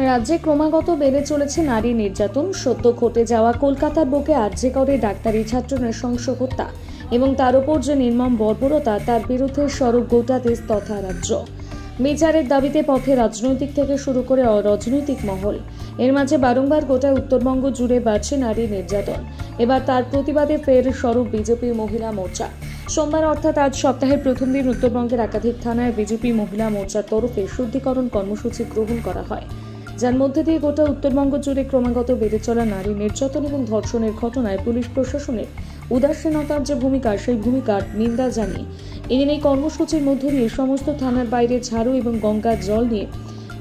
রাজ্যে ক্রমাগত বেড়ে চলেছে নারী নির্যাতন। সদ্য ঘটে যাওয়া কলকাতার বুকে আরজি করে ডাক্তারি ছাত্র নৃশংস হত্যা এবং তার উপর যে নির্মম বর্বরতা, তার বিরুদ্ধে সরব গোটা দেশ তথা রাজ্য। বিচারের দাবিতে পথে রাজনৈতিক থেকে শুরু করে অরাজনৈতিক মহল। এর মাঝে বারংবার গোটা উত্তরবঙ্গ জুড়ে বাড়ছে নারী নির্যাতন। এবার তার প্রতিবাদে ফের স্বরূপ বিজেপি মহিলা মোর্চা। সোমবার অর্থাৎ আজ সপ্তাহের প্রথম দিন উত্তরবঙ্গের একাধিক থানায় বিজেপি মহিলা মোর্চার তরফে শুদ্ধিকরণ কর্মসূচি গ্রহণ করা হয়, যার মধ্যে দিয়ে গোটা উত্তরবঙ্গ জুড়ে ক্রমাগত বেড়ে চলা নারী নির্যাতন এবং ধর্ষণের ঘটনায় পুলিশ প্রশাসনের উদাসীনতার যে ভূমিকা, সেই ভূমিকার নিন্দা জানিয়ে এদিন এই কর্মসূচির মধ্য দিয়ে সমস্ত থানার বাইরে ঝাড়ু এবং গঙ্গার জল নিয়ে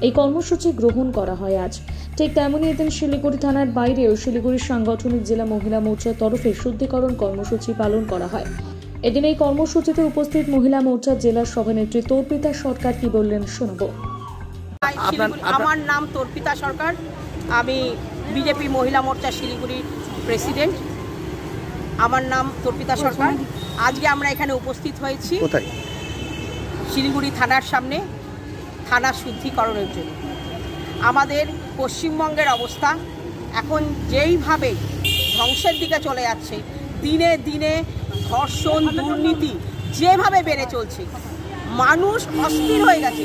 এই কর্মসূচি গ্রহণ করা হয়। আজ ঠিক তেমনই এদিন শিলিগুড়ি থানার বাইরেও শিলিগুড়ির সাংগঠনিক জেলা মহিলা মোর্চার তরফে শুদ্ধিকরণ কর্মসূচি পালন করা হয়। এদিন এই কর্মসূচিতে উপস্থিত মহিলা মোর্চার জেলার সভানেত্রী তর্পিতা সরকার কি বললেন শোনাবো। আমার নাম তর্পিতা সরকার, আমি বিজেপি মহিলা মোর্চা শিলিগুড়ির প্রেসিডেন্ট। আমার নাম তর্পিতা সরকার। আজকে আমরা এখানে উপস্থিত হয়েছি শিলিগুড়ি থানার সামনে থানা শুদ্ধিকরণের জন্য। আমাদের পশ্চিমবঙ্গের অবস্থা এখন যেইভাবে ধ্বংসের দিকে চলে যাচ্ছে, দিনে দিনে ধর্ষণ, দুর্নীতি যেভাবে বেড়ে চলছে, মানুষ অস্থির হয়ে গেছে,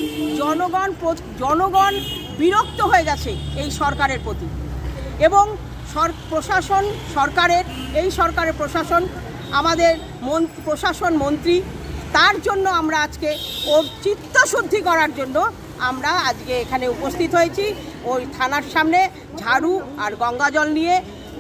জনগণ বিরক্ত হয়ে গেছে এই সরকারের প্রতি। এবং সরকারের প্রশাসন, আমাদের প্রশাসন মন্ত্রী, তার জন্য আমরা আজকে ওর চিত্তশুদ্ধি করার জন্য আমরা আজকে এখানে উপস্থিত হয়েছি। ওই থানার সামনে ঝাড়ু আর গঙ্গা জল নিয়ে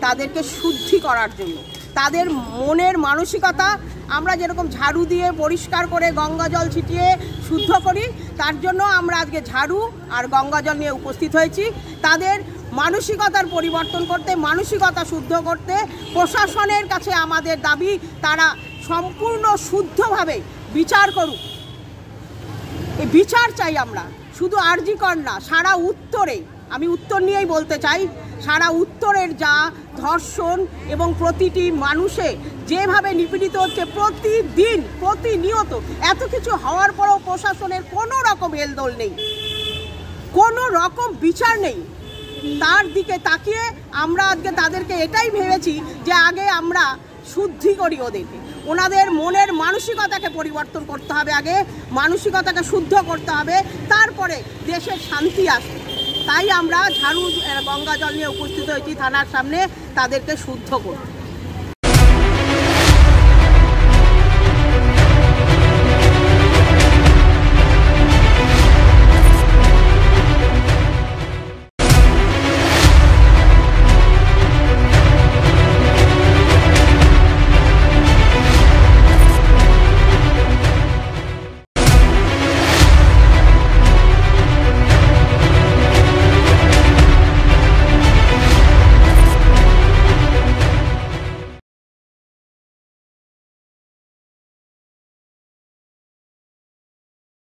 তাদেরকে শুদ্ধি করার জন্য। তাদের মনের মানসিকতা আমরা যেরকম ঝাড়ু দিয়ে পরিষ্কার করে গঙ্গা জল ছিটিয়ে শুদ্ধ করি, তার জন্য আমরা আজকে ঝাড়ু আর গঙ্গা জল নিয়ে উপস্থিত হয়েছি। তাদের মানসিকতার পরিবর্তন করতে, মানসিকতা শুদ্ধ করতে প্রশাসনের কাছে আমাদের দাবি, তারা সম্পূর্ণ শুদ্ধভাবে বিচার করুক। এই বিচার চাই আমরা, শুধু আরজি কর না, সারা উত্তরে, আমি উত্তর নিয়েই বলতে চাই, সারা উত্তরের যা ধর্ষণ এবং প্রতিটি মানুষে যেভাবে নিপীড়িত হচ্ছে প্রতিদিন, প্রতিনিয়ত, এত কিছু হওয়ার পরেও প্রশাসনের কোনো রকম হেলদোল নেই, কোনো রকম বিচার নেই। তার দিকে তাকিয়ে আমরা আজকে তাদেরকে এটাই ভেবেছি যে আগে আমরা শুদ্ধি করি ওদেরকে, ওনাদের মনের মানসিকতাকে পরিবর্তন করতে হবে, আগে মানসিকতাকে শুদ্ধ করতে হবে, তারপরে দেশের শান্তি আসবে। তাই আমরা ঝাড়ু গঙ্গা জল নিয়ে উপস্থিত হয়েছি থানার সামনে তাদেরকে শুদ্ধ করতে।